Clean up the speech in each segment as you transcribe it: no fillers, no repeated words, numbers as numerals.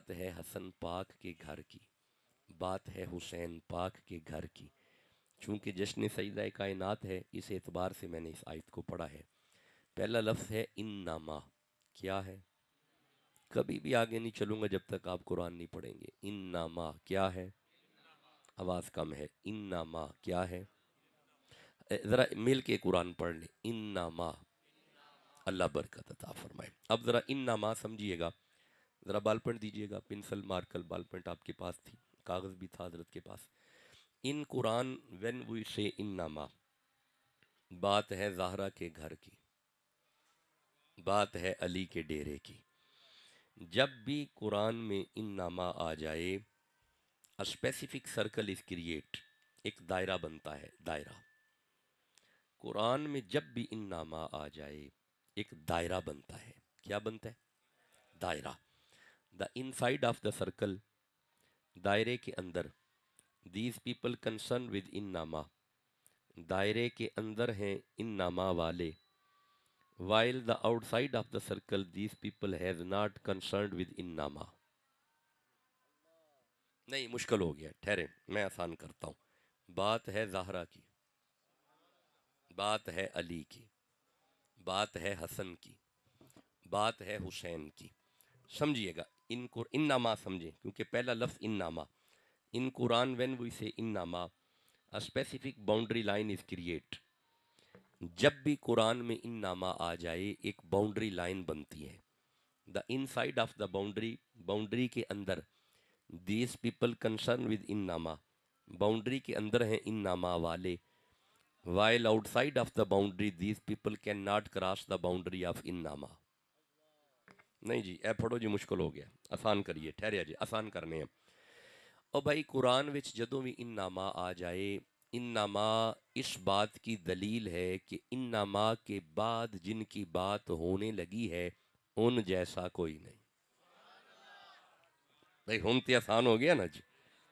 بات ہے حسن پاک کے گھر کی، بات ہے حسین پاک کے گھر کی۔ چونکہ جشن سجدہ کائنات ہے، اس اعتبار سے میں نے اس آیت کو پڑھا ہے۔ پہلا لفظ ہے انما، کیا ہے؟ کبھی بھی آگے نہیں چلوں گا جب تک آپ قرآن نہیں پڑھیں گے۔ انما کیا ہے؟ آواز کم ہے۔ انما کیا ہے؟ ذرا مل کے قرآن پڑھ لیں۔ انما، اللہ برکت عطا فرمائے۔ اب ذرا انما سمجھیے گا، ذرا بال پوائنٹ دیجیے گا، پنسل مارکر بال پوائنٹ آپ کے پاس تھی، کاغذ بھی تھا حضرت کے پاس۔ ان قرآن when we say انما، بات ہے زہرا کے گھر کی، بات ہے علی کے ڈیرے کی۔ جب بھی قرآن میں انما آ جائے، اسپیسیفک سرکل از کریٹ، ایک دائرہ بنتا ہے، دائرہ۔ قرآن میں جب بھی انما آ جائے ایک دائرہ بنتا ہے۔ کیا بنتا ہے؟ دائرہ۔ دا انسائڈ آف دا سرکل، دائرے کے اندر، دیز پیپل کنسرن ود انما، دائرے کے اندر ہیں انما والے، while the outside of the circle these people has not concerned with انما۔ نہیں مشکل ہو گیا، ٹھہرے میں آسان کرتا ہوں۔ بات ہے زہرا کی، بات ہے علی کی، بات ہے حسن کی، بات ہے حسین کی۔ سمجھیے گا ان کو، انما سمجھیں کیونکہ پہلا لفظ انما۔ ان قرآن when we say انما a specific boundary line is create۔ جب بھی قرآن میں انما آ جائے ایک باؤنڈری لائن بنتی ہے۔ The inside of the boundary, boundary کے اندر، دیز پیپل کنسرن ود انما، باؤنڈری کے اندر ہیں انما والے، while outside of the boundary these people cannot cross the boundary of انما۔ نہیں جی اے پڑھو جی، مشکل ہو گیا، آسان کریے، ٹھہریا جی، آسان کرنے ہیں۔ اور بھائی قرآن وچ جدوں بھی انما آ جائے، انما اس بات کی دلیل ہے کہ انما کے بعد جن کی بات ہونے لگی ہے ان جیسا کوئی نہیں۔ بھائی ہن تے آسان ہو گیا نا جی،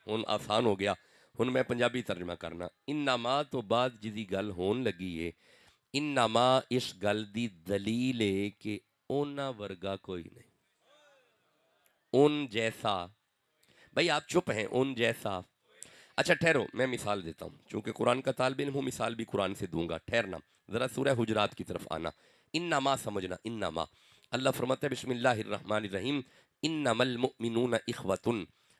ہن آسان ہو گیا۔ ہن میں پنجابی ترجمہ کرنا۔ انما تو بعد جدی گل ہون لگی ہے، انما اس گل دی دلیل ہے کہ اونا ورگا کوئی نہیں، ان جیسا۔ بھائی آپ چپ ہیں، ان جیسا۔ اچھا ٹھہرو میں مثال دیتا ہوں، چونکہ قرآن کا طالب علم ہوں، مثال بھی قرآن سے دوں گا، ٹھہرنا ذرا سورہ حجرات کی طرف آنا۔ انما سمجھنا، انما اللہ فرماتا ہے بسم اللہ الرحمن الرحیم انما المؤمنون اخوۃ۔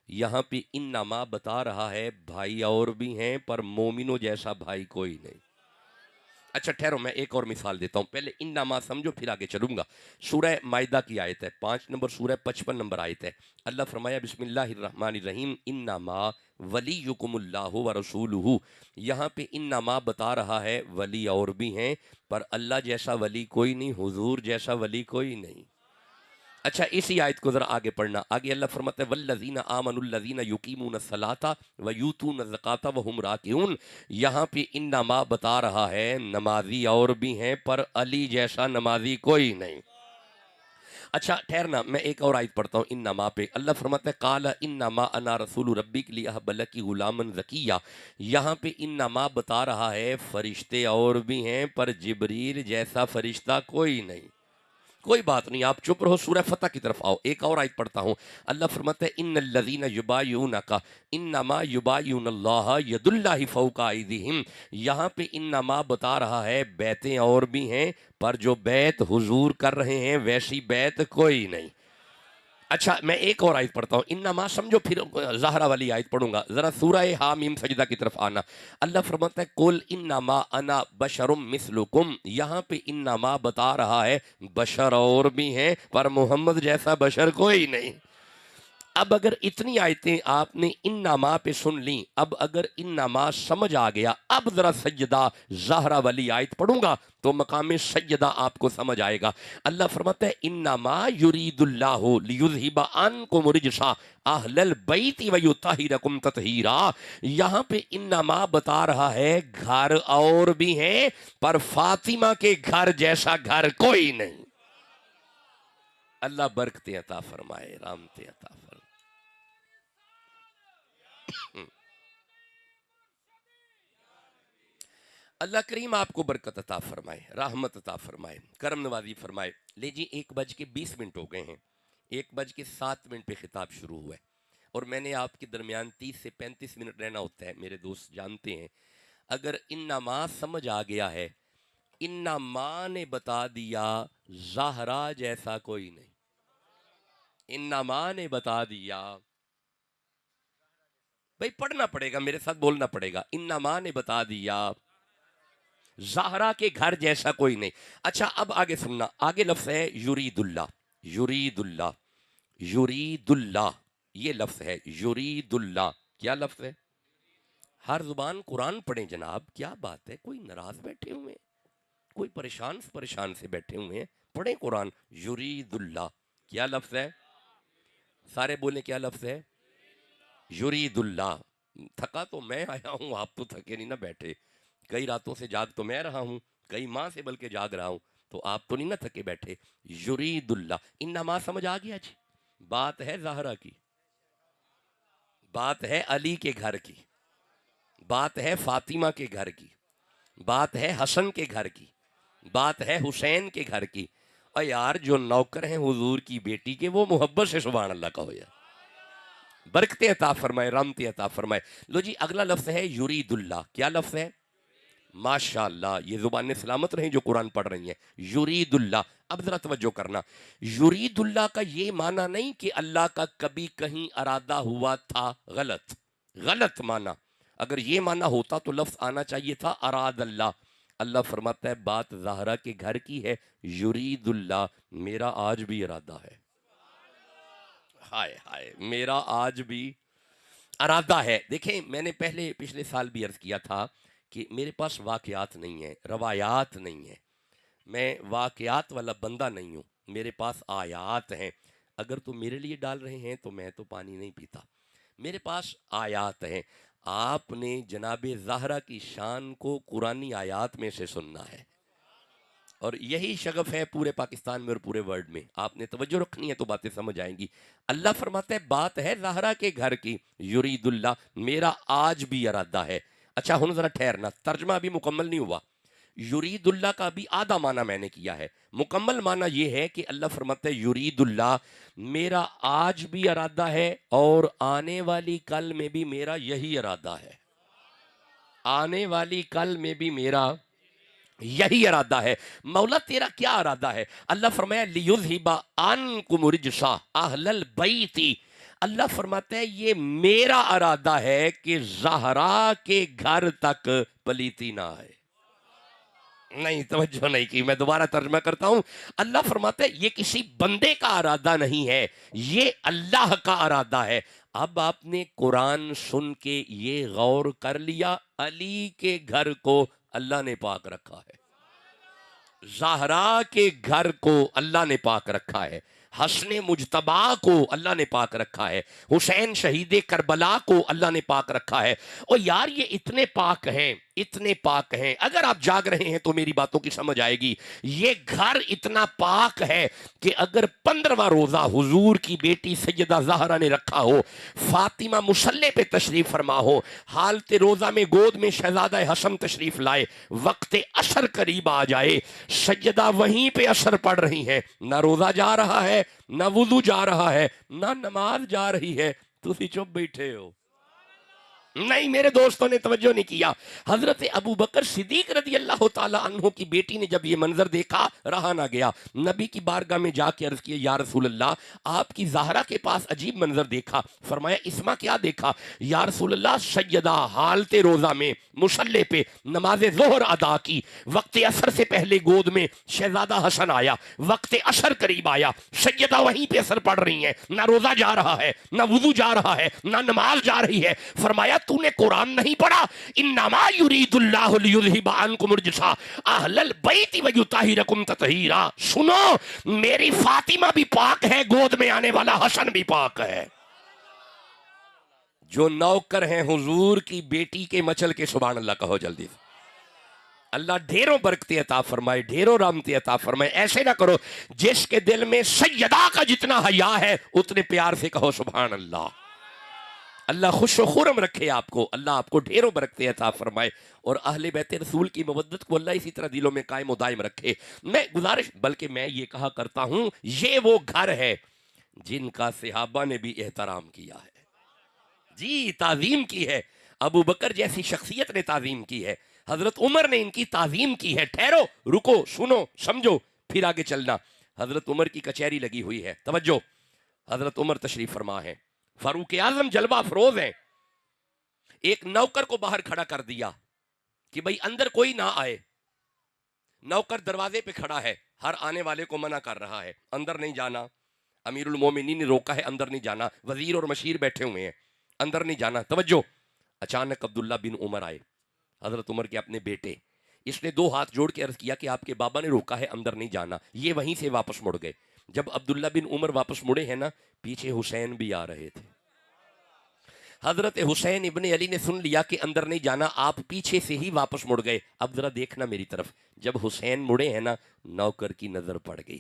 یہاں پہ انما بتا رہا ہے بھائی اور بھی ہیں پر مومنوں جیسا بھائی کوئی نہیں۔ اچھا ٹھہرو میں ایک اور مثال دیتا ہوں، پہلے انما سمجھو پھر آگے چلوں گا۔ سورہ مائدہ کی آیت ہے، 5 نمبر سورہ 55 نمبر آیت ہے۔ اللہ فرمایا بسم اللہ الرحمن الرحیم انما ولیکم اللہ ورسولہ۔ یہاں پہ انما بتا رہا ہے ولی اور بھی ہیں پر اللہ جیسا ولی کوئی نہیں، حضور جیسا ولی کوئی نہیں۔ اچھا اسی آیت کو ذرا آگے پڑھنا، آگے اللہ فرماتا ہے والذین آمنوا الذین یقیمون الصلاۃ ویؤتون الزکاۃ وہم راکعون۔ یہاں پہ انما بتا رہا ہے نمازی اور بھی ہیں پر علی جیسا نمازی کوئی نہیں۔ اچھا ٹھہرنا میں ایک اور آیت پڑھتا ہوں انما پہ۔ اللہ فرماتا ہے قال انما انا رسول ربک لیہب لک غلاما زکیہ۔ یہاں پہ انما بتا رہا ہے فرشتے اور بھی ہیں پر جبریل جیسا فرشتہ کوئی نہیں۔ کوئی بات نہیں، آپ چپ رہو، سورہ فتح کی طرف آؤ، ایک اور آیت پڑھتا ہوں۔ اللہ فرماتا ہے ان الذین یبایعونک انما یبایعون اللہ ید اللہ فوق ایدیہم۔ یہاں پہ انما بتا رہا ہے بیعتیں اور بھی ہیں پر جو بیعت حضور کر رہے ہیں ویسی بیعت کوئی نہیں۔ اچھا میں ایک اور آیت پڑھتا ہوں، انما سمجھو پھر زہرا والی آیت پڑھوں گا، ذرا سورہ حامیم سجدہ کی طرف آنا۔ اللہ فرماتا ہے قل انما انا بشر مثلکم۔ یہاں پہ انما بتا رہا ہے بشر اور بھی ہیں پر محمد جیسا بشر کوئی نہیں۔ اب اگر اتنی آیتیں آپ نے انما پہ سن لیں، اب اگر انما سمجھ آ گیا، اب ذرا سجدہ زہرا والی آیت پڑھوں گا تو مقام سجدہ آپ کو سمجھ آئے گا۔ اللہ فرماتا ہے انما یرید اللہ لیذہب عنکم الرجس اہل البیت ویطہرکم تطہیرا۔ یہاں پہ انما بتا رہا ہے گھر اور بھی ہیں پر فاطمہ کے گھر جیسا گھر کوئی نہیں۔ اللہ برکتیں عطا فرمائے، رحمتیں عطا فرمائے۔ اللہ کریم آپ کو برکت عطا فرمائے، رحمت عطا فرمائے، کرم نوازی فرمائے۔ لے جی 1:20 ہو گئے ہیں، 1:07 پہ خطاب شروع ہوا ہے، اور میں نے آپ کے درمیان 30 سے 35 منٹ رہنا ہوتا ہے، میرے دوست جانتے ہیں۔ اگر انما سمجھ آ گیا ہے، انما نے بتا دیا زہرا جیسا کوئی نہیں، انما نے بتا دیا، بھئی پڑھنا پڑے گا، میرے ساتھ بولنا پڑے گا، انما نے بتا دیا زہرا کے گھر جیسا کوئی نہیں۔ اچھا اب آگے سننا، آگے لفظ ہے یرید اللہ، یرید اللہ، یرید اللہ، یہ لفظ ہے یرید اللہ، کیا لفظ ہے؟ ہر زبان قرآن پڑھیں جناب، کیا بات ہے، کوئی ناراض بیٹھے ہوئے ہیں، کوئی پریشان سے بیٹھے ہوئے ہیں، پڑھیں قرآن۔ یرید اللہ کیا لفظ ہے؟ سارے بولیں کیا لفظ ہے؟ یرید اللہ۔ تھکا تو میں آیا ہوں، آپ تو تھکے نہیں نہ بیٹھے، کئی راتوں سے جاگ تو میں رہا ہوں، کئی ماہ سے بلکہ جاگ رہا ہوں، تو آپ تو نہیں نہ تھکے بیٹھے۔ یرید اللہ، انما سمجھ آ گیا جی؟ بات ہے زہرا کی، بات ہے علی کے گھر کی، بات ہے فاطمہ کے گھر کی، بات ہے حسن کے گھر کی، بات ہے حسین کے گھر کی۔ اور یار جو نوکر ہیں حضور کی بیٹی کے، وہ محبت سے سبحان اللہ کہو یار، برکتیں عطا فرمائے، رحمتیں عطا فرمائے۔ لو جی اگلا لفظ ہے یرید اللہ، کیا لفظ ہے؟ ماشاءاللہ، یہ زبانیں سلامت رہیں جو قرآن پڑھ رہی ہیں۔ یرید اللہ، اب ذرا توجہ کرنا، یرید اللہ کا یہ معنی نہیں کہ اللہ کا کبھی کہیں ارادہ ہوا تھا، غلط، غلط معنی۔ اگر یہ معنی ہوتا تو لفظ آنا چاہیے تھا اراد اللہ۔ اللہ فرماتا ہے بات زہرا کے گھر کی ہے، یرید اللہ، میرا آج بھی ارادہ ہے، ہائے ہائے، میرا آج بھی ارادہ ہے۔ دیکھیں میں نے پچھلے سال بھی عرض کیا تھا کہ میرے پاس واقعات نہیں ہیں، روایات نہیں ہیں، میں واقعات والا بندہ نہیں ہوں، میرے پاس آیات ہیں۔ اگر تو میرے لیے ڈال رہے ہیں تو میں تو پانی نہیں پیتا، میرے پاس آیات ہیں۔ آپ نے جناب زہرا کی شان کو قرآنی آیات میں سے سننا ہے، اور یہی شغف ہے پورے پاکستان میں اور پورے ورلڈ میں۔ آپ نے توجہ رکھنی ہے تو باتیں سمجھ آئیں گی۔ اللہ فرماتا ہے بات ہے زہرا کے گھر کی، یرید اللہ، میرا آج بھی ارادہ ہے۔ اچھا ہن ذرا ٹھہرنا، ترجمہ ابھی مکمل نہیں ہوا۔ یرید اللہ کا بھی آدھا معنی میں نے کیا ہے، مکمل معنی یہ ہے کہ اللہ فرماتا ہے یرید اللہ، میرا آج بھی ارادہ ہے اور آنے والی کل میں بھی میرا یہی ارادہ ہے، آنے والی کل میں بھی میرا یہی ارادہ ہے۔ مولا تیرا کیا ارادہ ہے؟ اللہ فرمایا لیذھب عنکم الرجس اہل البیت، اللہ فرماتا ہے یہ میرا ارادہ ہے کہ زہرا کے گھر تک پلیتی نہ آئے۔ نہیں توجہ نہیں کی، میں دوبارہ ترجمہ کرتا ہوں۔ اللہ فرماتا ہے یہ کسی بندے کا ارادہ نہیں ہے، یہ اللہ کا ارادہ ہے۔ اب آپ نے قرآن سن کے یہ غور کر لیا، علی کے گھر کو اللہ نے پاک رکھا ہے، زہرا کے گھر کو اللہ نے پاک رکھا ہے، حسن مجتبیٰ کو اللہ نے پاک رکھا ہے، حسین شہید کربلا کو اللہ نے پاک رکھا ہے۔ اور یار یہ اتنے پاک ہیں، اتنے پاک ہیں، اگر آپ جاگ رہے ہیں تو میری باتوں کی سمجھ آئے گی۔ یہ گھر اتنا پاک ہے کہ اگر 15واں روزہ حضور کی بیٹی سیدہ زہرا نے رکھا ہو، فاطمہ مصلی پہ تشریف فرما ہو، حالت روزہ میں گود میں شہزادہ حسن تشریف لائے، وقت عصر قریب آ جائے، سیدہ وہیں پہ عصر پڑھ رہی ہیں، نہ روزہ جا رہا ہے، نہ وضو جا رہا ہے، نہ نماز جا رہی ہے، تسی چپ بیٹھے ہو۔ نہیں میرے دوستوں نے توجہ نہیں کیا۔ حضرت ابو بکر صدیق رضی اللہ تعالیٰ عنہ کی بیٹی نے جب یہ منظر دیکھا، رہا نہ گیا، نبی کی بارگاہ میں جا کے عرض کیا یا رسول اللہ، آپ کی زہرا کے پاس عجیب منظر دیکھا۔ فرمایا اسما کیا دیکھا؟ یا رسول اللہ سیدہ حالت روزہ میں مصلی پہ نماز ظہر ادا کی، وقت عصر سے پہلے گود میں شہزادہ حسن آیا، وقت عصر قریب آیا، سیدہ وہیں پہ عصر پڑھ رہی ہیں، نہ روزہ جا رہا ہے، نہ وضو جا رہا ہے، نہ نماز جا رہی ہے۔ فرمایا تو نے قرآن نہیں پڑھا؟ انما یرید اللہ لیذھب عنکم الرجس اہل البیت ویطہرکم تطہیرا۔ سنو میری فاطمہ بھی پاک ہے، گود میں آنے والا حسن بھی پاک ہے۔ جو نوکر ہیں حضور کی بیٹی کے مچل کے سبحان اللہ کہو جلدی سے۔ اللہ ڈھیروں برکتیں عطا فرمائے، ڈھیروں رحمتیں عطا فرمائے۔ ایسے نہ کرو، جس کے دل میں سیدہ کا جتنا حیا ہے اتنے پیار سے کہو سبحان اللہ۔ اللہ خوش و خرم رکھے آپ کو، اللہ آپ کو ڈھیروں برکتیں عطا فرمائے، اور اہل بیت رسول کی مودت کو اللہ اسی طرح دلوں میں قائم و دائم رکھے۔ میں گزارش، بلکہ میں یہ کہا کرتا ہوں، یہ وہ گھر ہے جن کا صحابہ نے بھی احترام کیا ہے، جی تعظیم کی ہے، ابو بکر جیسی شخصیت نے تعظیم کی ہے، حضرت عمر نے ان کی تعظیم کی ہے۔ ٹھہرو، رکو، سنو، سمجھو، پھر آگے چلنا۔ حضرت عمر کی کچہری لگی ہوئی ہے، توجہ، حضرت عمر تشریف فرما ہے، فاروق اعظم جلوہ افروز ہیں۔ ایک نوکر کو باہر کھڑا کر دیا کہ بھئی اندر کوئی نہ آئے۔ نوکر دروازے پہ کھڑا ہے، ہر آنے والے کو منع کر رہا ہے، اندر نہیں جانا۔ امیر المومنین نے روکا ہے، اندر نہیں جانا، وزیر اور مشیر بیٹھے ہوئے ہیں، اندر نہیں جانا۔ توجہ، اچانک عبداللہ بن عمر آئے، حضرت عمر کے اپنے بیٹے۔ اس نے دو ہاتھ جوڑ کے عرض کیا کہ آپ کے بابا نے روکا ہے، اندر نہیں جانا۔ یہ وہیں سے واپس مڑ گئے۔ جب عبداللہ بن عمر واپس مڑے ہیں نا، پیچھے حسین بھی آ رہے تھے۔ حضرت حسین ابن علی نے سن لیا کہ اندر نہیں جانا، آپ پیچھے سے ہی واپس مڑ گئے۔ اب ذرا دیکھنا میری طرف، جب حسین مڑے ہیں نا، نوکر کی نظر پڑ گئی،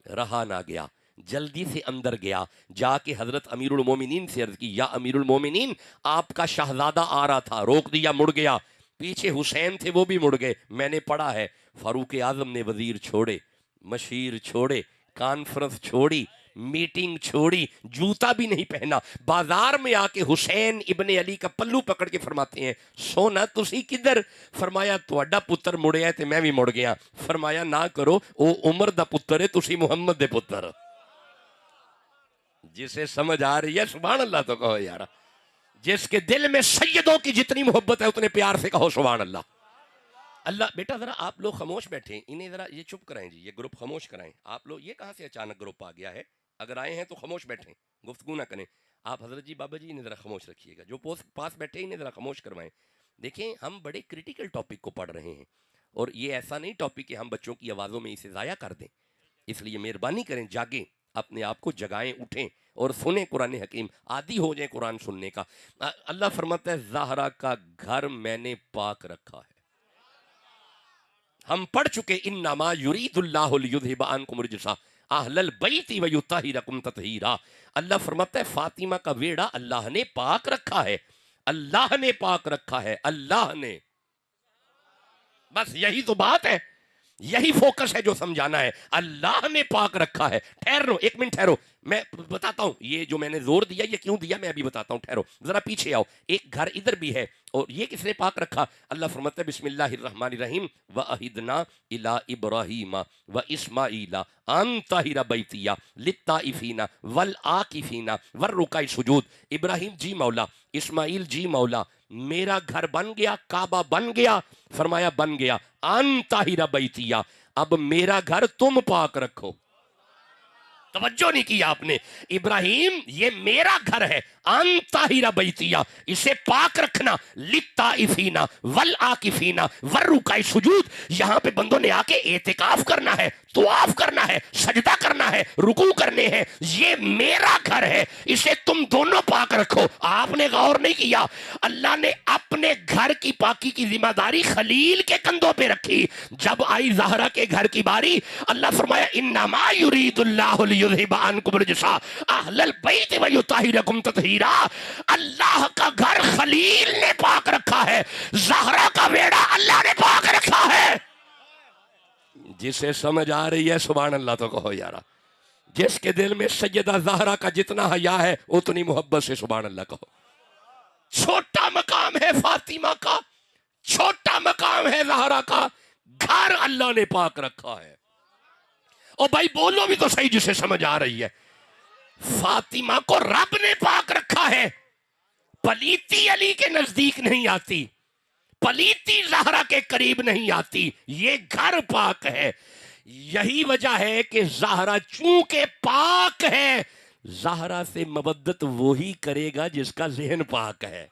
رہا نہ گیا، جلدی سے اندر گیا، جا کے حضرت امیر المومنین سے عرض کی، یا امیر المومنین، آپ کا شہزادہ آ رہا تھا، روک دیا، مڑ گیا۔ پیچھے حسین تھے، وہ بھی مڑ گئے، میں نے پڑھا ہے۔ فاروق اعظم نے وزیر چھوڑے، مشیر چھوڑے، کانفرنس چھوڑی، میٹنگ چھوڑی، جوتا بھی نہیں پہنا، بازار میں آ کے حسین ابن علی کا پلو پکڑ کے فرماتے ہیں، سونا تسی کدھر؟ فرمایا تہاڈا پتر مڑیا تے میں بھی مڑ گیا۔ فرمایا نہ کرو، او عمر دا پتر ہے، تسی محمد دے پتر۔ جسے سمجھ آ رہی ہے سبحان اللہ تو کہو یارا، جس کے دل میں سیدوں کی جتنی محبت ہے اتنے پیار سے کہو سبحان اللہ۔ اللہ بیٹا ذرا آپ لوگ خاموش بیٹھیں، انہیں ذرا یہ چپ کرائیں جی، یہ گروپ خاموش کرائیں۔ آپ لوگ یہ کہاں سے اچانک گروپ آ گیا ہے؟ اگر آئے ہیں تو خاموش بیٹھیں، گفتگو نہ کریں۔ آپ حضرت جی بابا جی انہیں ذرا خاموش رکھیے گا، جو پاس بیٹھے انہیں ذرا خاموش کروائیں۔ دیکھیں ہم بڑے کریٹیکل ٹاپک کو پڑھ رہے ہیں، اور یہ ایسا نہیں ٹاپک کہ ہم بچوں کی آوازوں میں اسے ضائع کر دیں، اس لیے مہربانی کریں، جاگیں، اپنے آپ کو جگائیں، اٹھیں اور سنیں قرآن حکیم، عادی ہو جائیں قرآن سننے کا۔ اللہ فرماتا ہے زہرا کا گھر میں نے پاک رکھا ہے۔ ہم پڑھ چکے انما یرید اللہ لیذھب عنکم الرجس اہل البیت ویطہرکم تطہیرا۔ اللہ فرماتا ہے فاطمہ کا ویڑا اللہ نے پاک رکھا ہے، اللہ نے پاک رکھا ہے، اللہ نے۔ بس یہی تو بات ہے، یہی فوکس ہے جو سمجھانا ہے، اللہ نے پاک رکھا ہے۔ ٹھہرو، ایک منٹ ٹھہرو، میں بتاتا ہوں یہ جو میں نے زور دیا یہ کیوں دیا، میں ابھی بتاتا ہوں، ٹھہرو ذرا پیچھے آؤ۔ ایک گھر ادھر بھی ہے، اور یہ کس نے پاک رکھا؟ اللہ فرماتا ہے بسم اللہ الرحمن الرحیم وَأَحِدْنَا إِلَىٰ إِبْرَاهِيمَ وَإِسْمَاعِيلَ أَن طَهِرَ بَيْتِيَ لِلطَّائِفِينَ وَالْعَاكِفِينَ وَالرُّكَعِ السُّجُودِ۔ ابراہیم جی مولا، اسماعیل جی مولا، میرا گھر بن گیا، کعبہ بن گیا، فرمایا بن گیا، ان طاہرہ بیتیہ، اب میرا گھر تم پاک رکھو۔ توجہ نہیں کیا آپ نے، ابراہیم یہ میرا گھر ہے، ان طاہرہ بیتیہ، اسے پاک رکھنا، للطائفین والعاکفین والرکع السجود، یہاں پہ بندوں نے آ کے اعتکاف کرنا ہے، طواف کرنا ہے، سجدہ کرنا ہے، رکوع کرنے ہیں، یہ میرا گھر ہے، اسے تم دونوں پاک رکھو۔ آپ نے غور نہیں کیا، اللہ نے اپنے گھر کی پاکی کی ذمہ داری خلیل کے کندھوں پہ رکھی۔ جب آئی زہرا کے گھر کی باری، اللہ فرمایا انما یرید اللہ لیذھب عنکم الرجس اہل البیت ویطہرکم تطہیرا۔ اللہ کا گھر خلیل نے پاک رکھا ہے، زہرا کا بیڑا اللہ نے پاک رکھا ہے۔ جسے سمجھ آ رہی ہے سبحان اللہ تو کہو یارا، جس کے دل میں سیدہ زہرا کا جتنا حیا ہے اتنی محبت سے سبحان اللہ کہو۔ چھوٹا مقام ہے فاطمہ کا، چھوٹا مقام ہے زہرا کا، گھر اللہ نے پاک رکھا ہے۔ اور بھائی بولو بھی تو صحیح جسے سمجھ آ رہی ہے، فاطمہ کو رب نے پاک رکھا ہے، پلیتی علی کے نزدیک نہیں آتی، پلیتی زہرا کے قریب نہیں آتی، یہ گھر پاک ہے۔ یہی وجہ ہے کہ زہرا چونکہ پاک ہے، زہرا سے مودت وہی کرے گا جس کا ذہن پاک ہے۔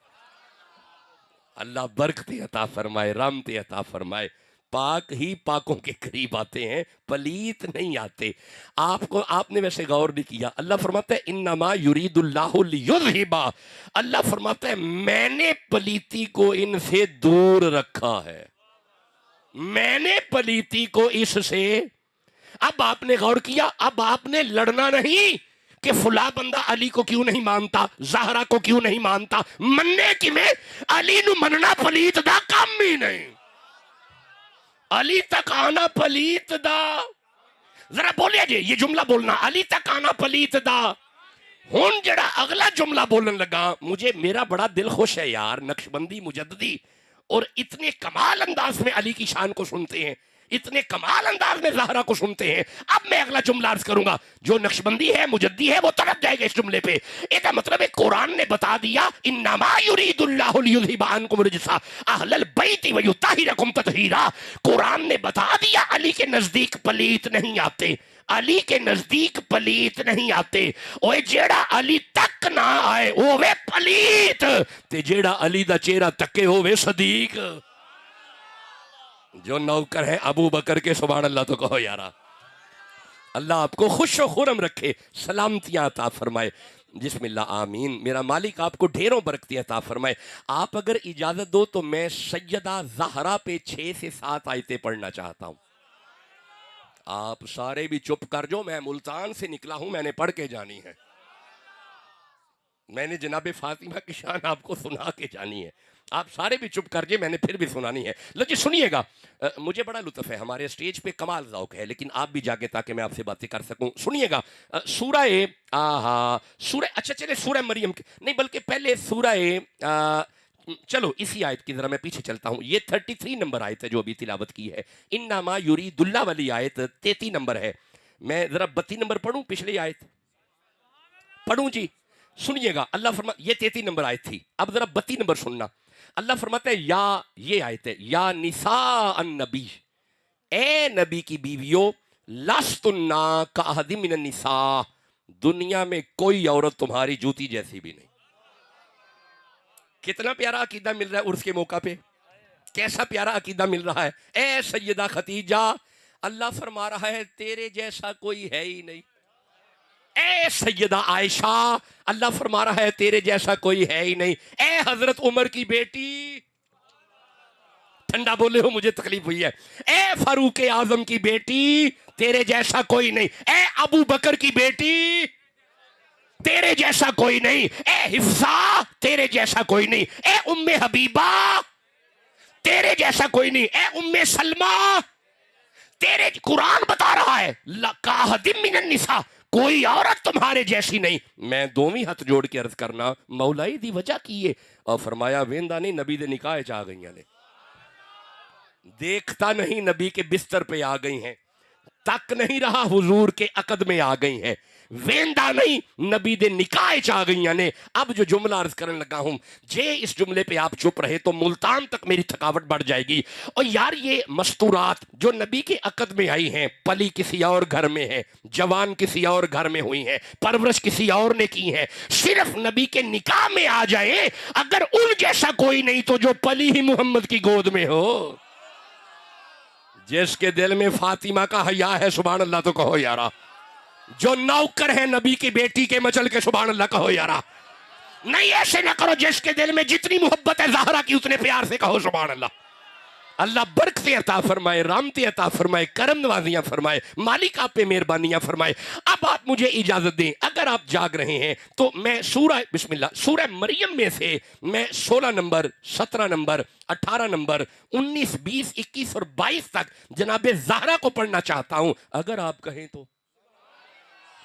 اللہ برکت عطا فرمائے، رحمت عطا فرمائے۔ پاک ہی پاکوں کے قریب آتے ہیں، پلیت نہیں آتے۔ آپ نے ویسے غور نہیں کیا، اللہ فرماتا ہے انما یرید اللہ لیذھب، اللہ فرماتا ہے میں نے پلیتی کو ان سے دور رکھا ہے، میں نے پلیتی کو اس سے۔ اب آپ نے غور کیا، اب آپ نے لڑنا نہیں کہ فلاں بندہ علی کو کیوں نہیں مانتا، زہرا کو کیوں نہیں مانتا، مننے کی میں علی نو مننا پلیت دا کام ہی نہیں، علی تک آنا پلیت دا، ذرا بولیا جی یہ جملہ بولنا، علی تک آنا پلیت دا ہون جڑا اگلا جملہ بولن لگا، مجھے میرا بڑا دل خوش ہے یار، نقشبندی مجددی اور اتنے کمال انداز میں علی کی شان کو سنتے ہیں، اتنے کمال انداز میں زہرا کو سنتے ہیں۔ اب میں اگلا جملہ عرض کروں گا، جو نقشبندی ہے مجددی ہے وہ تڑپ جائے گا اس جملے پہ۔ ایک مطلب ہے قرآن نے بتا دیا انما یرید اللہ لیذھب عنکم الرجس اہل البیت ویطہرکم تطہیرا۔ قرآن نے بتا دیا علی کے نزدیک پلیت نہیں آتے، علی کے نزدیک پلیت نہیں آتے۔ اوے جیڑا علی تک نہ آئے اوے پلیت، تے جیڑا علی دا چہرہ تکے ہوے صدیق۔ جو نوکر ہے ابو بکر کے، سبحان اللہ تو کہو یارا۔ اللہ آپ کو خوش و خرم رکھے، سلامتیاں عطا فرمائے، بسم اللہ آمین۔ میرا مالک آپ کو ڈھیروں برکتیں عطا فرمائے۔ آپ اگر اجازت دو تو میں سیدہ زہرا پہ 6 سے 7 آیتیں پڑھنا چاہتا ہوں۔ آپ سارے بھی چپ کر جو، میں ملتان سے نکلا ہوں، میں نے پڑھ کے جانی ہے، میں نے جناب فاطمہ کی شان آپ کو سنا کے جانی ہے۔ آپ سارے بھی چپ کر جائے، میں نے پھر بھی سنانی ہے۔ لو جی سنیے گا، مجھے بڑا لطف ہے، ہمارے اسٹیج پہ کمال ذوق ہے، لیکن آپ بھی جاگے تاکہ میں آپ سے باتیں کر سکوں۔ سنیے گا سورہ اچھا چلے سورہ مریم نہیں بلکہ پہلے سورہ چلو اسی آیت کی ذرا میں پیچھے چلتا ہوں۔ یہ 33 نمبر آیت ہے جو ابھی تلاوت کی ہے، انما یرید اللہ والی آیت 33 نمبر ہے۔ میں ذرا 32 نمبر پڑھوں، پچھلی آیت پڑھوں جی؟ سنیے گا، اللہ فرماتا، یہ 33 نمبر آیت تھی، اب ذرا 32 نمبر سننا۔ اللہ فرماتا ہے یا، یہ آیت ہے، یا نساء النبی، اے نبی کی بیویوں، لستن کاحد من النساء، دنیا میں کوئی عورت تمہاری جوتی جیسی بھی نہیں۔ کتنا پیارا عقیدہ مل رہا ہے عرس کے موقع پہ، کیسا پیارا عقیدہ مل رہا ہے۔ اے سیدہ خدیجہ، اللہ فرما رہا ہے تیرے جیسا کوئی ہے ہی نہیں۔ اے سیدہ عائشہ، اللہ فرما رہا ہے تیرے جیسا کوئی ہے ہی نہیں۔ اے حضرت عمر کی بیٹی، ٹھنڈا بولے ہو مجھے تکلیف ہوئی ہے۔ اے فاروق اعظم کی بیٹی، تیرے جیسا کوئی نہیں۔ اے ابو بکر کی بیٹی، تیرے جیسا کوئی نہیں۔ اے حفصہ، تیرے جیسا کوئی نہیں۔ اے ام حبیبہ، تیرے جیسا کوئی نہیں۔ اے ام سلمہ، تیرے، قرآن بتا رہا ہے لَقَاحَدٍ مِّنَ النِّسَاء، کوئی عورت تمہارے جیسی نہیں۔ میں دوویں ہاتھ جوڑ کے عرض کرنا مولائی دی وجہ کیے، اور فرمایا ویندہ نہیں نبی دے نکاح چاہ گئی ہیں، دیکھتا نہیں نبی کے بستر پہ آ گئی ہیں، تک نہیں رہا حضور کے عقد میں آ گئی ہیں، ویندہ نہیں نبی دے نکاح چاہ گئی ہیں۔ اب جو جملہ عرض کرنے لگا ہوں، جے اس جملے پہ آپ چپ رہے تو ملتان تک میری تھکاوٹ بڑھ جائے گی۔ اور یار یہ مستورات جو نبی کے عقد میں آئی ہیں، پلی کسی اور گھر میں ہے، جوان کسی اور گھر میں ہوئی ہیں، پرورش کسی اور نے کی ہے، صرف نبی کے نکاح میں آ جائے، اگر ان جیسا کوئی نہیں تو جو پلی ہی محمد کی گود میں ہو، جس کے دل میں فاطمہ کا حیا ہے، سبحان اللہ تو کہو یارا۔ جو نوکر ہے نبی کی بیٹی کے، مچل کے سبحان اللہ کہو یارا۔ نہیں ایسے نہ کرو، جس کے دل میں جتنی محبت ہے زہرا کی اتنے پیار سے کہو سبحان اللہ۔ اللہ برکتیں عطا فرمائے، رحمتیں عطا فرمائے، کرم نوازیاں فرمائے، مالک آپ پہ مہربانیاں فرمائے۔ اب آپ مجھے اجازت دیں، اگر آپ جاگ رہے ہیں تو میں سورہ بسم اللہ سورہ مریم میں سے میں 16 نمبر، 17 نمبر، 18 نمبر، 19، 20، 21 اور 22 تک جناب زہرا کو پڑھنا چاہتا ہوں، اگر آپ کہیں تو۔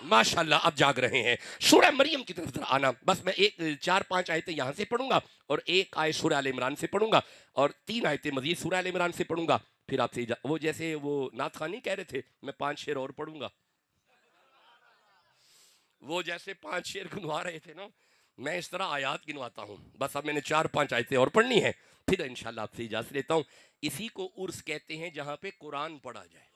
ماشاءاللہ اب جاگ رہے ہیں۔ سورہ مریم کی طرف آنا، بس میں 4-5 آیتیں یہاں سے پڑھوں گا اور ایک آیت سورہ آل عمران سے پڑھوں گا اور 3 آیتیں مزید سورہ آل عمران سے پڑھوں گا، پھر آپ سے وہ جیسے وہ نعت خوانی کہہ رہے تھے میں 5 شعر اور پڑھوں گا، وہ جیسے 5 شعر گنوا رہے تھے نا، میں اس طرح آیات گنواتا ہوں۔ بس اب میں نے 4-5 آیتیں اور پڑھنی ہیں، پھر انشاءاللہ آپ سے اجازت لیتا ہوں۔ اسی کو عرس کہتے ہیں جہاں پہ قرآن پڑھا جائے،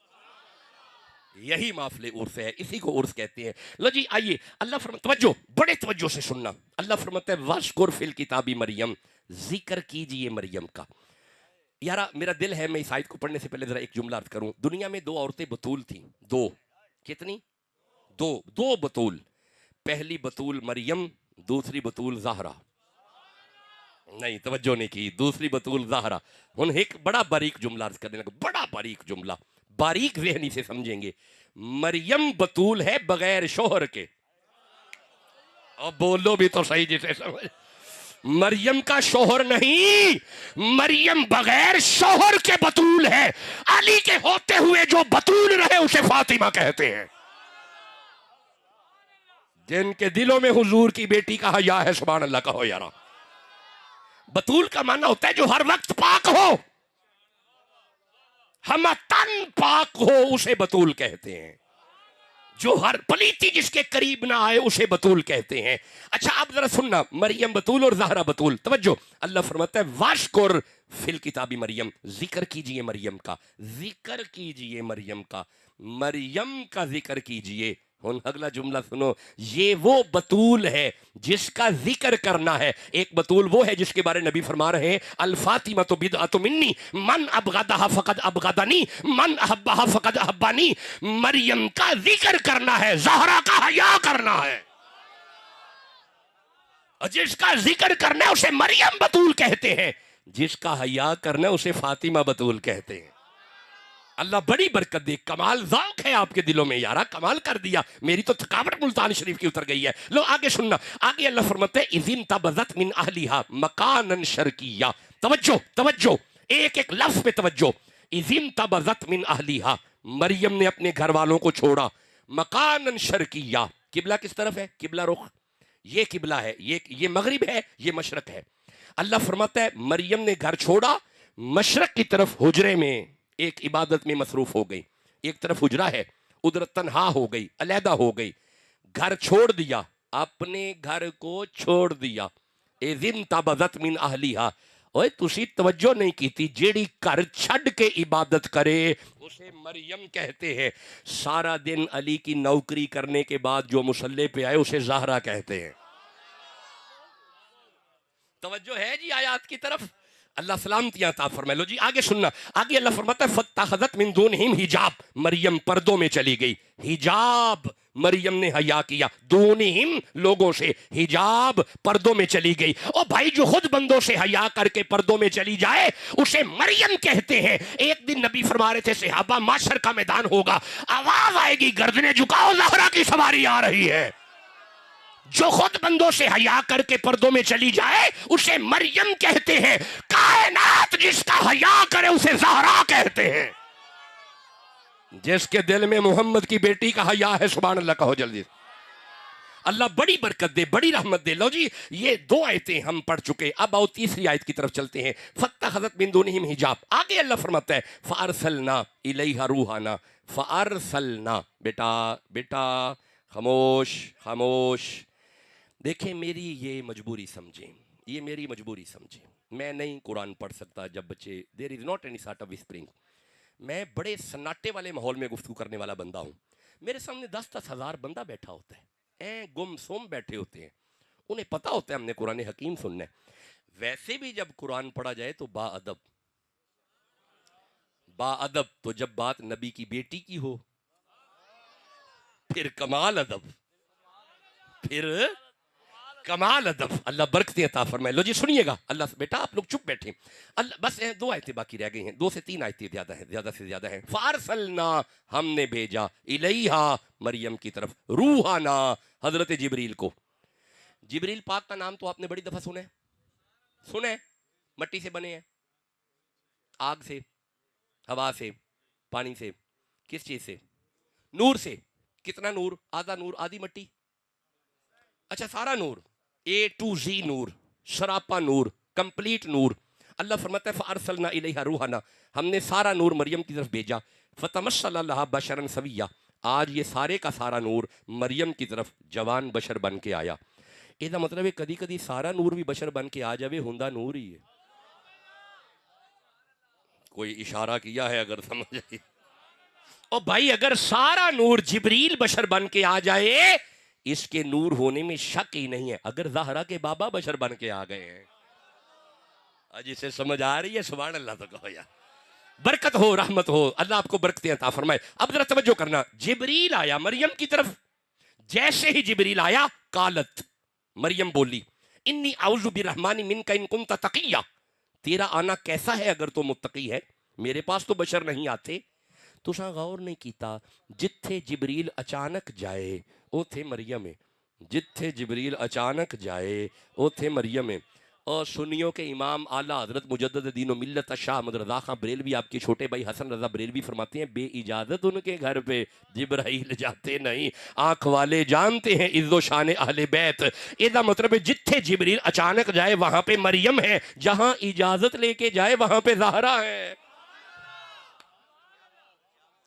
یہی محفل عرس ہے، اسی کو عرس کہتے ہیں۔ لو جی آئیے، اللہ فرماتا ہے، توجہ بڑے توجہ سے سننا، اللہ فرماتا ہے وَذْكُرْ فِي الْكِتَابِ مریم، ذکر کیجئے مریم کا۔ یارا میرا دل ہے میں اس آیت کو پڑھنے سے پہلے ذرا ایک جملہ عرض کروں۔ دنیا میں 2 عورتیں بطول تھیں، 2، کتنی؟ 2 بطول، پہلی بطول مریم، دوسری بطول زہرا۔ نہیں توجہ نہیں کی، دوسری بطول زہرا۔ ہن ایک بڑا باریک جملہ عرض کرنے لگا، بڑا باریک جملہ، باریک ذہنی سے سمجھیں گے۔ مریم بطول ہے بغیر شوہر کے، اب بولو بھی تو صحیح جسے سمجھ، مریم کا شوہر نہیں، مریم بغیر شوہر کے بطول ہے۔ علی کے ہوتے ہوئے جو بطول رہے اسے فاطمہ کہتے ہیں۔ جن کے دلوں میں حضور کی بیٹی کا حیا ہے، سبحان اللہ کہو یارا۔ بطول کا معنی ہوتا ہے جو ہر وقت پاک ہو، ہم تن پاک ہو اسے بطول کہتے ہیں، جو ہر پلیتی جس کے قریب نہ آئے اسے بطول کہتے ہیں۔ اچھا اب ذرا سننا، مریم بطول اور زہرا بطول، توجہ، اللہ فرماتا ہے واشکر فی الکتاب مریم، ذکر کیجئے مریم کا، ذکر کیجئے مریم کا، مریم کا ذکر کیجئے۔ ہن اگلا جملہ سنو، یہ وہ بطول ہے جس کا ذکر کرنا ہے۔ ایک بطول وہ ہے جس کے بارے نبی فرما رہے ہیں الفاطمۃ بدعۃ منی من ابغضھا فقد ابغضنی من احبھا فقد احبانی۔ مریم کا ذکر کرنا ہے، زہرا کا حیا کرنا ہے، اور جس کا ذکر کرنا ہے اسے مریم بطول کہتے ہیں، جس کا حیا کرنا ہے اسے فاطمہ بطول کہتے ہیں۔ اللہ بڑی برکت دے، کمال ذوق ہے آپ کے دلوں میں یارا، کمال کر دیا، میری تو تھکاوٹ ملتان شریف کی اتر گئی ہے۔ لو آگے سننا، آگے اللہ فرماتے ہیں اذ انتبذت من اہلھا مکانا شرقیا، توجہ توجہ، ایک ایک لفظ پہ توجہ، اذ انتبذت من اہلھا، مریم نے اپنے گھر والوں کو چھوڑا، مکانا شرقیا، قبلہ کس طرف ہے؟ قبلہ رخ، یہ قبلہ ہے، یہ مغرب ہے، یہ مشرق ہے۔ اللہ فرماتا ہے مریم نے گھر چھوڑا، مشرق کی طرف حجرے میں ایک عبادت میں مصروف ہو گئی، ایک طرف حجرہ ہے، ادھر تنہا ہو گئی، علیحدہ ہو گئی، گھر چھوڑ دیا، اپنے گھر کو چھوڑ دیا۔ اذ انتبذت من اہلھا، اوے تسی توجہ نہیں کی تھی، جیڑی گھر چھڈ کے عبادت کرے اسے مریم کہتے ہیں، سارا دن علی کی نوکری کرنے کے بعد جو مصلی پہ آئے اسے زہرا کہتے ہیں۔ توجہ ہے جی آیات کی طرف؟ اللہ سلامتیاں عطا فرمائے۔ لو جی آگے سننا، آگے اللہ فرماتا ہے فاتخذت من دونہم حجاب، مریم پردوں میں چلی گئی، حجاب، مریم نے حیا کیا، دونہم لوگوں سے، حجاب پردوں میں چلی گئی۔ اور بھائی جو خود بندوں سے حیا کر کے پردوں میں چلی جائے اسے مریم کہتے ہیں۔ ایک دن نبی فرما رہے تھے صحابہ معاشر کا میدان ہوگا، آواز آئے گی گردنیں جھکاؤ زہرا کی سواری آ رہی ہے۔ جو خود بندوں سے حیا کر کے پردوں میں چلی جائے اسے مریم کہتے ہیں، کائنات جس کا حیا کرے اسے زہرا کہتے ہیں۔ جس کے دل میں محمد کی بیٹی کا حیا ہے، سبحان اللہ کہو جلدی۔ اللہ بڑی برکت دے، بڑی رحمت دے۔ لو جی یہ دو آیتیں ہم پڑھ چکے، اب آؤ تیسری آیت کی طرف چلتے ہیں۔ فاتخذت من دونہم حجاب، آگے اللہ فرماتا ہے فارسلنا الیہا روحنا، فارسلنا، بیٹا خاموش خاموش، دیکھیں میری یہ مجبوری سمجھیں، یہ میری مجبوری سمجھیں، میں نہیں قرآن پڑھ سکتا جب بچے، there is not any sort of whispering, میں بڑے سناٹے والے ماحول میں گفتگو کرنے والا بندہ ہوں، میرے سامنے 10-10 ہزار بندہ بیٹھا ہوتا ہے، گم سوم بیٹھے ہوتے ہیں، انہیں پتہ ہوتا ہے ہم نے قرآن حکیم سننا ہے۔ ویسے بھی جب قرآن پڑھا جائے تو با ادب، تو جب بات نبی کی بیٹی کی ہو پھر کمال ادب، پھر کمال ادب۔ اللہ برکتیں عطا فرمائے۔ لو جی سنیے گا، اللہ بیٹا آپ لوگ چپ بیٹھیں، اللہ بس 2 آیتیں باقی رہ گئی ہیں، 2 سے 3 آیتیں زیادہ سے زیادہ ہیں۔ فارسلنا، ہم نے بھیجا، الیہا، مریم کی طرف، روحنا، حضرت جبریل کو۔ جبریل پاک کا نام تو آپ نے بڑی دفعہ سنے، مٹی سے بنے ہیں، آگ سے، ہوا سے، پانی سے، کس چیز سے؟ نور سے۔ کتنا نور؟ آدھا نور آدھی مٹی، اچھا سارا نور، A to Z نور، سراپا نور، کمپلیٹ نور۔ اللہ فرماتا ہے فارسلنا الیہا روحنا، ہم نے سارا نور مریم کی طرف بھیجا، فتمثل لہا بشرا سویا، آج یہ سارے کا سارا نور مریم کی طرف جوان بشر بن کے آیا۔ یہ مطلب ہے کدی کدی سارا نور بھی بشر بن کے آ جاوے، ہوندا نور ہی ہے۔ کوئی اشارہ کیا ہے اگر سمجھ آئی؟ اور بھائی اگر سارا نور جبریل بشر بن کے آ جائے، اس کے نور ہونے میں شک ہی نہیں ہے، اگر زہرا کے بابا بشر بن کے آ گئے ہیں، آج اسے سمجھ آ رہی ہے؟ سبحان اللہ تو کہو یا برکت ہو، رحمت ہو، اللہ آپ کو برکتیں عطا فرمائے۔ اب ذرا توجہ کرنا، جبریل آیا مریم کی طرف، جیسے ہی جبریل آیا قالت، مریم بولی انی اعوذ بالرحمن منک ان کنت تقیا، تیرا آنا کیسا ہے اگر تو متقی ہے، میرے پاس تو بشر نہیں آتے۔ تو سا غور نہیں کیتا، جتھے جبریل اچانک جائے او تھے مریم، جتھے جبریل اچانک جائے او تھے مریم۔ اور سنیوں کے امام اعلیٰ حضرت مجدد دین و ملت شاہ احمد رضا خان بریلوی آپ کے چھوٹے بھائی حسن رضا بریلوی فرماتے ہیں بے اجازت ان کے گھر پہ جبرائیل جاتے نہیں، آنکھ والے جانتے ہیں عز و شان اہل بیت۔ یہ مطلب ہے جتھے جبریل اچانک جائے وہاں پہ مریم ہے، جہاں اجازت لے کے جائے وہاں پہ زہرا ہے۔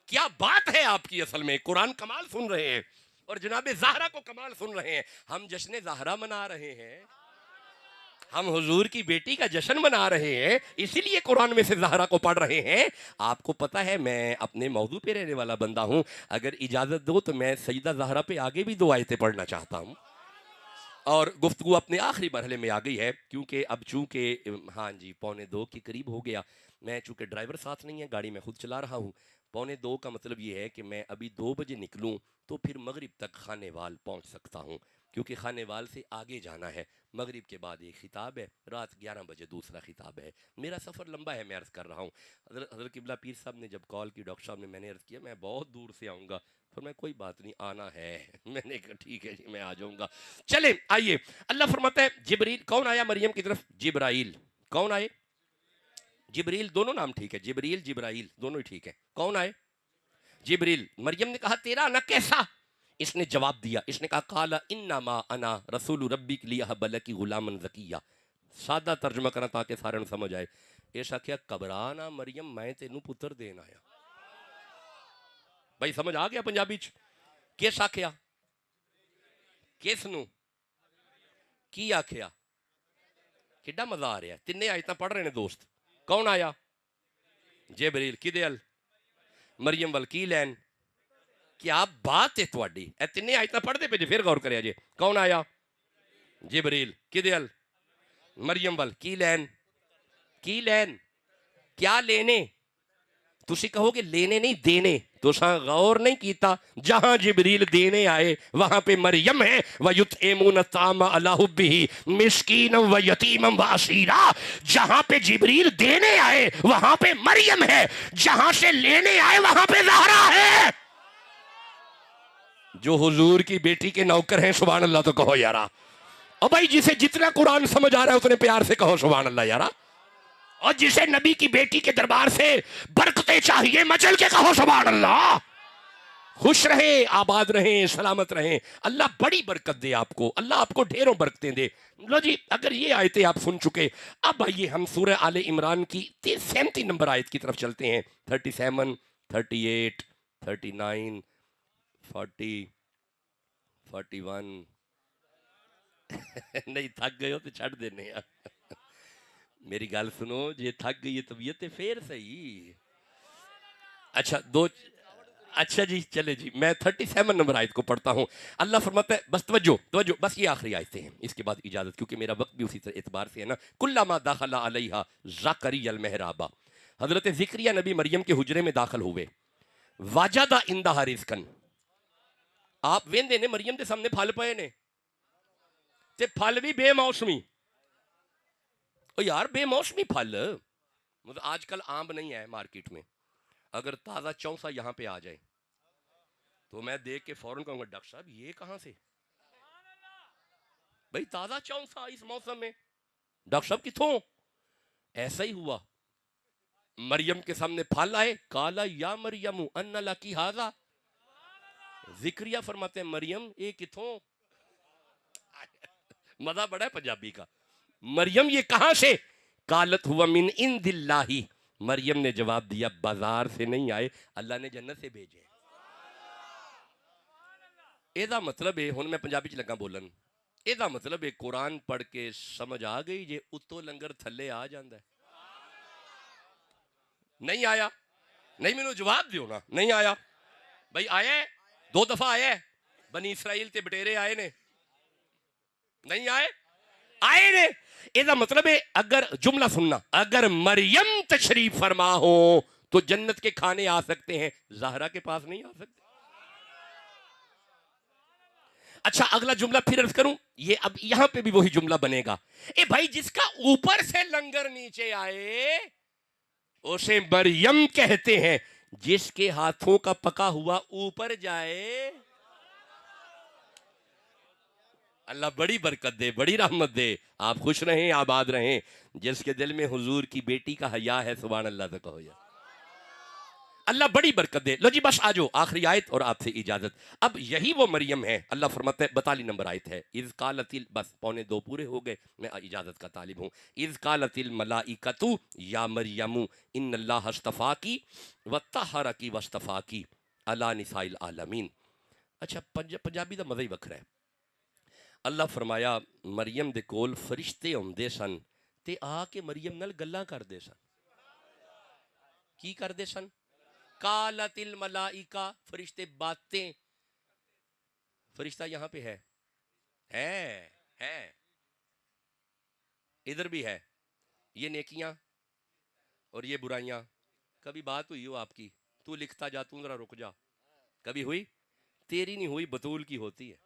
کیا بات ہے آپ کی، اصل میں قرآن کمال سن رہے ہیں اور جناب زہرا کو کمال سن رہے ہیں۔ ہم جشن زہرا منا رہے ہیں، ہم حضور کی بیٹی کا جشن منا رہے ہیں، اسی لیے قرآن میں سے زہرا کو پڑھ رہے ہیں۔ آپ کو پتہ ہے میں اپنے موضوع پہ رہنے والا بندہ ہوں، اگر اجازت دو تو میں سیدہ زہرا پہ آگے بھی 2 آیتیں پڑھنا چاہتا ہوں، اور گفتگو اپنے آخری مرحلے میں آ گئی ہے، کیونکہ اب چونکہ ہاں جی 1:45 کے قریب ہو گیا، میں چونکہ ڈرائیور ساتھ نہیں ہے، گاڑی میں خود چلا رہا ہوں۔ 1:45 کا مطلب یہ ہے کہ میں ابھی 2 بجے نکلوں تو پھر مغرب تک خانے وال پہنچ سکتا ہوں، کیونکہ خانے وال سے آگے جانا ہے، مغرب کے بعد ایک خطاب ہے، رات 11 بجے دوسرا خطاب ہے۔ میرا سفر لمبا ہے، میں عرض کر رہا ہوں۔ حضرت قبلہ پیر صاحب نے جب کال کی، ڈاکٹر صاحب نے، میں نے عرض کیا میں بہت دور سے آؤں گا، پھر میں کوئی بات نہیں آنا ہے، میں نے کہا ٹھیک ہے جی میں آ جاؤں گا۔ چلیں آئیے، اللہ فرماتا ہے جبریل کون آیا مریم کی طرف؟ جبرائیل۔ کون آئے؟ جبریل، دونوں نام ٹھیک ہے، جبریل جبرائیل دونوں ہی ٹھیک ہے۔ کون آئے؟ جبریل۔ مریم نے کہا تیرا آنا کیسا؟ اس نے جواب دیا، اس نے کہا قال انما انا رسول ربک لیہب لک غلاما زکیہ۔ سادہ ترجمہ کرنا تاکہ سارے نوں سمجھ آئے۔ ایسا کیا گھبرانا مریم، میں تینوں پتر دین آیا۔ بھائی سمجھ آ گیا پنجابی چ؟ کیس آکھیا؟ کس نو کی آکھیا؟ کڈا مزہ آ رہا ہے، تینے آیتاں پڑھ رہے ہیں دوست۔ کون آیا؟ جبریل۔ کدے ال؟ مریم ول۔ کی لین؟ کیا بات ہے تواڈی، اے تینے آیتاں پڑھ دے پے جے، پھر غور کریا جے۔ کون آیا؟ جبریل۔ کدے ال؟ مریم ول۔ کی لین؟ کی لین؟ کیا لینے؟ تسی کہو گے لینے نہیں دینے، تساں غور نہیں کیتا، جہاں جبریل دینے آئے وہاں پہ مریم ہے۔ وَيُطْعِمُونَ الطَّعَامَ عَلَىٰ حُبِّهِ مِسْكِينًا وَيَتِيمًا وَأَسِيرًا۔ جہاں پہ جبریل دینے آئے وہاں پہ مریم ہے، جہاں سے لینے آئے وہاں پہ زہرا ہے۔ جو حضور کی بیٹی کے نوکر ہیں سبحان اللہ تو کہو یارا، اور بھائی جسے جتنا قرآن سمجھ آ رہا ہے اتنے پیار سے کہو سبحان اللہ یارا، اور جسے نبی کی بیٹی کے دربار سے برکتیں چاہیے مچل کے کہو سبحان اللہ۔ خوش رہیں، آباد رہیں، سلامت رہیں، اللہ بڑی برکت دے آپ کو، اللہ آپ کو ڈھیروں برکتیں دے۔ لو جی اگر یہ آیتیں آپ سن چکے، اب آئیے ہم سورہ آل عمران کی 37 نمبر آیت کی طرف چلتے ہیں۔ 37، 38، 39، 40، 41 نہیں تھک گئے ہو تو چھڑ دینے ہیں۔ میری گال سنو، جے تھک گئی ہے طبیعت پھر صحیح۔ اچھا جی چلے جی، میں 37 نمبر آیت کو پڑھتا ہوں۔ اللہ فرماتا ہے، بس توجہ، بس یہ آخری آیتیں ہیں، اس کے بعد اجازت، کیونکہ میرا وقت بھی اسی اعتبار سے ہے نا۔ کلما دخل علیہا زکریا المحراب، حضرت زکریا نبی مریم کے حجرے میں داخل ہوئے۔ وجد عندہا رزقا، آپ ویندے نے مریم دے سامنے پھل پئے نے، تے پھل بھی بے موسمی۔ او یار بے موسمی پھل، مطلب آج کل آم نہیں ہے مارکیٹ میں، اگر تازہ چونسا یہاں پہ آ جائے تو میں دیکھ کے فوراً کہوں گا ڈاکٹر صاحب یہ کہاں سے؟ بھئی تازہ چونسا اس موسم میں، ڈاکٹر صاحب کتھوں؟ ایسا ہی ہوا، مریم کے سامنے پھل آئے، قالا یا مریم ان لکی ھذا، زکریا فرماتے ہیں مریم یہ کتھوں؟ مزہ بڑا ہے پنجابی کا، مریم یہ کہاں سے؟ قالت ہوا من عند اللہ، مریم نے جواب دیا بازار سے نہیں آئے، اللہ نے جنت سے بھیجے۔ ایدہ مطلب ہے، ہن میں پنجابی چ لگا بولن، ایدہ مطلب ہے قرآن پڑھ کے سمجھ آ گئی جے اتو لنگر تھلے آ جاندہ ہے۔ نہیں آیا؟ نہیں میں نے جواب دیو نا، نہیں آیا؟ بھئی آیا ہے، 2 دفعہ آیا ہے، بنی اسرائیل تے بٹیرے آئے نے، نہیں آئے؟ آئے نے۔ ایدہ مطلب ہے اگر جملہ سننا، اگر مریم تشریف فرما ہو تو جنت کے کھانے آ سکتے ہیں، زہرا کے پاس نہیں آ سکتے۔ اچھا اگلا جملہ پھر عرض کروں، یہ اب یہاں پہ بھی وہی جملہ بنے گا، اے بھائی جس کا اوپر سے لنگر نیچے آئے اسے مریم کہتے ہیں، جس کے ہاتھوں کا پکا ہوا اوپر جائے اللہ بڑی برکت دے، بڑی رحمت دے، آپ خوش رہیں، آباد رہیں. جس کے دل میں حضور کی بیٹی کا حیا ہے سبحان اللہ سے کہو یا اللہ بڑی برکت دے. لو جی بس آجو آخری آیت اور آپ سے اجازت. اب یہی وہ مریم ہے، اللہ فرماتا ہے 42 نمبر آیت ہے. اذ قالت بس 1:15 پورے ہو گئے، میں اجازت کا طالب ہوں. اذ قالت الملائکۃ یا مریم ان اللہ اصطفاکی وطہرکی واصطفاکی علی نساء العالمین. اچھا پنجابی دا مزہ ہی وکھرا ہے. اللہ فرمایا مریم دے کول فرشتے ہوندے سن تے آ کے مریم نال گلاں کردے سن. کی کردے سن؟ قالت الملائکہ، فرشتے باتیں. فرشتہ یہاں پہ ہے ادھر بھی ہے. یہ نیکیاں اور یہ برائیاں. کبھی بات ہوئی ہو آپ کی؟ تو لکھتا جا، تو ذرا رک جا. کبھی ہوئی؟ تیری نہیں ہوئی، بطول کی ہوتی ہے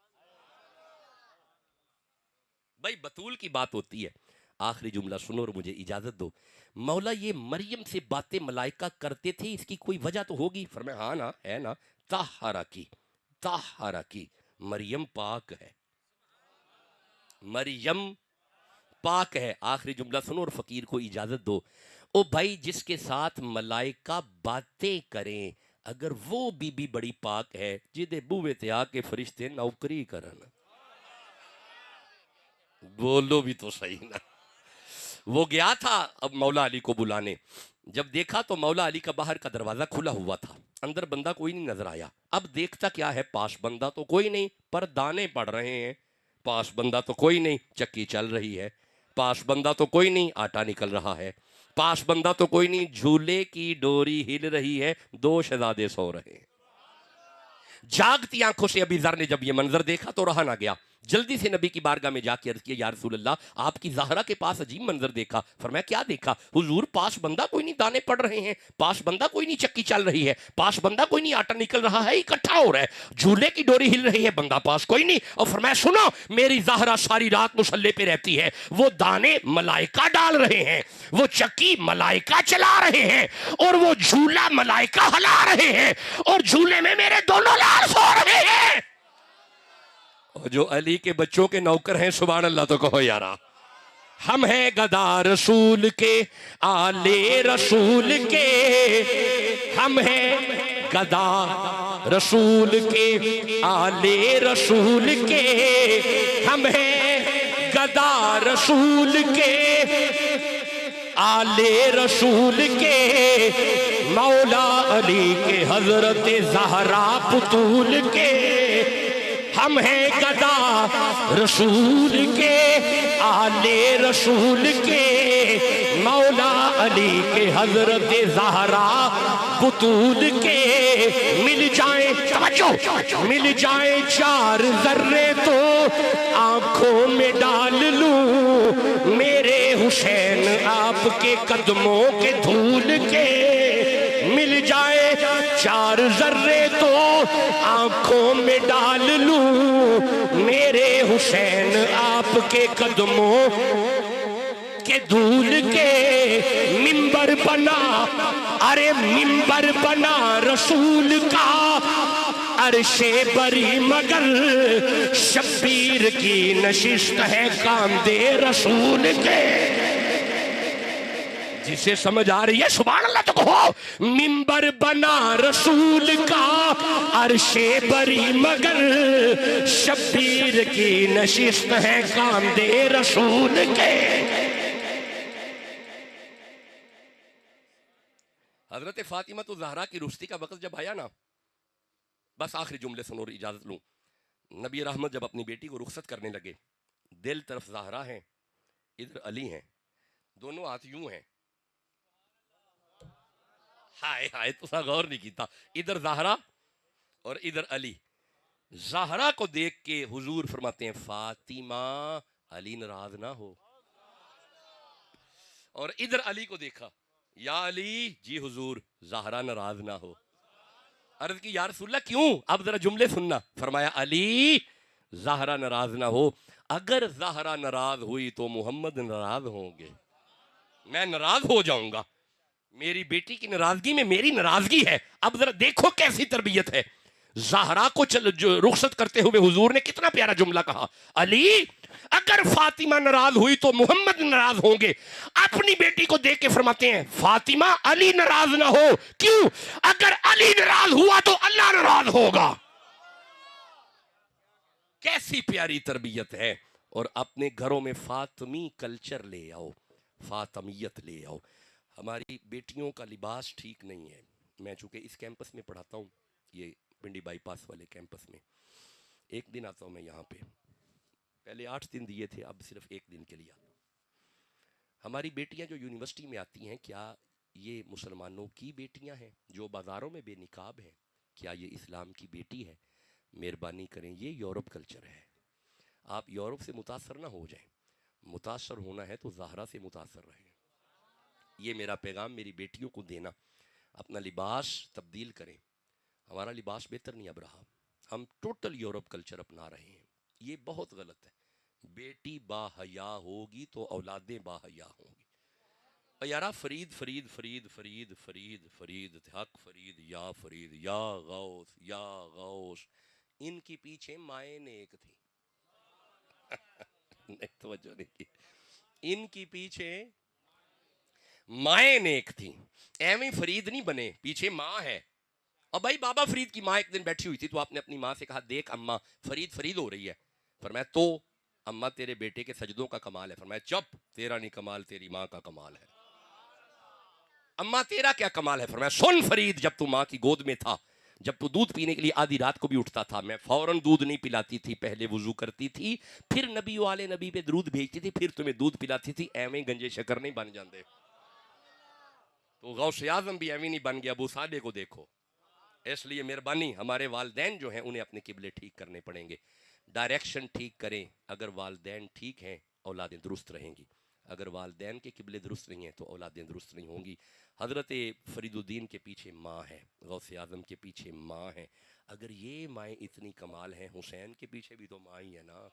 بھائی، بطول کی بات ہوتی ہے. آخری جملہ سنو اور مجھے اجازت دو. مولا یہ مریم سے باتیں ملائکہ کرتے تھے، اس کی کوئی وجہ تو ہوگی؟ فرمایا ہاں نا، ہے نا. طاہرہ کی مریم پاک ہے، مریم پاک ہے. آخری جملہ سنو اور فقیر کو اجازت دو. او بھائی جس کے ساتھ ملائکہ باتیں کریں، اگر وہ بی بی بڑی پاک ہے، جدے بوے تے آ کے فرشتے نوکری کرن. بولو بھی تو صحیح نا. وہ گیا تھا اب مولا علی کو بلانے. جب دیکھا تو مولا علی کا باہر کا دروازہ کھلا ہوا تھا، اندر بندہ کوئی نہیں نظر آیا. اب دیکھتا کیا ہے، پاس بندہ تو کوئی نہیں، پر دانے پڑ رہے ہیں. پاس بندہ تو کوئی نہیں، چکی چل رہی ہے. پاس بندہ تو کوئی نہیں، آٹا نکل رہا ہے. پاس بندہ تو کوئی نہیں، جھولے کی ڈوری ہل رہی ہے، 2 شہزادے سو رہے ہیں. جاگتی آنکھوں سے ابی ذر نے جب یہ منظر دیکھا تو رہا نہ گیا. جلدی سے نبی کی بارگاہ میں جا کے عرض کیا یا رسول اللہ، آپ کی زہرا کے پاس عجیب منظر دیکھا. فرمایا کیا دیکھا؟ حضور پاس بندہ کوئی نہیں، دانے پڑ رہے ہیں. پاس بندہ کوئی نہیں، چکی چل رہی ہے. پاس بندہ کوئی نہیں، آٹا نکل رہا ہے، اکٹھا ہو رہا ہے. جھولے کی ڈوری ہل رہی ہے، بندہ پاس کوئی نہیں. اور فرمایا سنو، میری زہرا ساری رات مصلے پہ رہتی ہے. وہ دانے ملائکہ ڈال رہے ہیں، وہ چکی ملائکہ چلا رہے ہیں، اور وہ جھولا ملائکہ ہلا رہے ہیں، اور جھولے میں میرے دونوں لال سو رہے ہیں. جو علی کے بچوں کے نوکر ہیں سبحان اللہ تو کہو یارا. ہم ہیں گدا رسول کے، آلے رسول کے. ہم ہیں گدا رسول کے، آلے رسول کے. ہم ہیں گدا رسول کے، آلے رسول کے. مولا علی کے، حضرت زہرا بطول کے. ہم ہیں گدا رسول کے، آلے رسول کے. مولا علی کے، حضرت زہرا بطول کے. مل جائیں، توجہ، مل جائیں 4 ذرے تو آنکھوں میں ڈال لوں. میرے حسین آپ کے قدموں کے دھول کے. مل جائے 4 ذرے تو آنکھوں میں ڈال لوں. میرے حسین آپ کے قدموں کے دھول کے. منبر بنا، ارے منبر بنا رسول کا، عرش بری مگر شبیر کی نشست ہے کاندے رسول کے. جسے سمجھ آ رہی ہے سبحان اللہ تو کہو. منبر بنا رسول کا، عرش بری مگر شبیر کی نشست ہے کاندے رسول کے. حضرت فاطمہ تو زہرا کی رخصتی کا وقت جب آیا نا، بس آخری جملے سنو اور اجازت لوں. نبی رحمت جب اپنی بیٹی کو رخصت کرنے لگے، دل طرف زہرا ہیں، ادھر علی ہیں، دونوں ہاتھ یوں ہیں. ہائے ہائے تو غور نہیں کیتا، ادھر زہرا اور ادھر علی. زہرا کو دیکھ کے حضور فرماتے ہیں فاطمہ علی ناراض نہ ہو. اور ادھر علی کو دیکھا، یا علی جی حضور زہرا ناراض نہ ہو. عرض کی یا رسول اللہ کیوں؟ اب ذرا جملے سننا. فرمایا علی زہرا ناراض نہ ہو، اگر زہرا ناراض ہوئی تو محمد ناراض ہوں گے، میں ناراض ہو جاؤں گا. میری بیٹی کی ناراضگی میں میری ناراضگی ہے. اب ذرا دیکھو کیسی تربیت ہے. زہرا کو جو رخصت کرتے ہوئے حضور نے کتنا پیارا جملہ کہا، علی اگر فاطمہ ناراض ہوئی تو محمد ناراض ہوں گے۔ اپنی بیٹی کو دیکھ کے فرماتے ہیں فاطمہ علی ناراض نہ ہو، کیوں؟ اگر علی ناراض ہوا تو اللہ ناراض ہوگا۔ کیسی پیاری تربیت ہے۔ اور اپنے گھروں میں فاطمی کلچر لے آؤ، فاطمیت لے آؤ۔ ہماری بیٹیوں کا لباس ٹھیک نہیں ہے۔ میں چونکہ اس کیمپس میں پڑھاتا ہوں، یہ پنڈی بائی پاس والے کیمپس میں، ایک دن آتا ہوں میں یہاں پہ، پہلے 8 دن دیے تھے، اب صرف ایک دن کے لیے آتا ہوں۔ ہماری بیٹیاں جو یونیورسٹی میں آتی ہیں، کیا یہ مسلمانوں کی بیٹیاں ہیں جو بازاروں میں بے نقاب ہیں؟ کیا یہ اسلام کی بیٹی ہے؟ مہربانی کریں، یہ یورپ کلچر ہے۔ آپ یورپ سے متاثر نہ ہو جائیں، متاثر ہونا ہے تو زہرا سے متاثر رہیں۔ یہ میرا پیغام میری بیٹیوں کو دینا، اپنا لباس تبدیل کریں۔ ہمارا لباس بہتر نہیں اب رہا، ہم ٹوٹل یورپ کلچر اپنا رہے ہیں، یہ بہت غلط ہے۔ بیٹی با حیا ہوگی تو اولادیں با حیا ہوں گی۔ اور یارا فرید فرید فرید فرید فرید فرید حق فرید یا غوث یا غوث، ان کی پیچھے مائیں نیک تھی۔ نہیں توجہ نہیں کی، ان کی پیچھے مائیں نیک تھی، ایویں فرید نہیں بنے، پیچھے ماں ہے۔ اور بھائی بابا فرید کی ماں ایک دن بیٹھی ہوئی تھی تو آپ نے اپنی ماں سے کہا دیکھ اماں فرید فرید ہو رہی ہے، فرمایا تو اماں تیرے بیٹے کے سجدوں کا کمال ہے، فرمایا چپ، تیرا نہیں کمال تیری ماں کا کمال ہے۔ اماں تیرا کیا کمال ہے؟ فرمایا سن فرید، جب تو ماں کی گود میں تھا، جب تو دودھ پینے کے لیے آدھی رات کو بھی اٹھتا تھا، میں فوراً دودھ نہیں پلاتی تھی، پہلے وضو کرتی تھی، پھر نبی والے نبی پہ درود بھیجتی تھی، پھر تمہیں دودھ پلاتی تھی، ایویں گنجے شکر نہیں بن جاندے۔ تو غوث اعظم بھی ایویں نہیں بن گیا، ابو صالح کو دیکھو۔ اس لیے مہربانی، ہمارے والدین جو ہیں انہیں اپنے قبلے ٹھیک کرنے پڑیں گے، ڈائریکشن ٹھیک کریں۔ اگر والدین ٹھیک ہیں اولادیں درست رہیں گی، اگر والدین کے قبلے درست نہیں ہیں تو اولادیں درست نہیں ہوں گی۔ حضرت فرید الدین کے پیچھے ماں ہے، غوث اعظم کے پیچھے ماں ہے، اگر یہ مائیں اتنی کمال ہیں، حسین کے پیچھے بھی تو ماں ہی ہے نا۔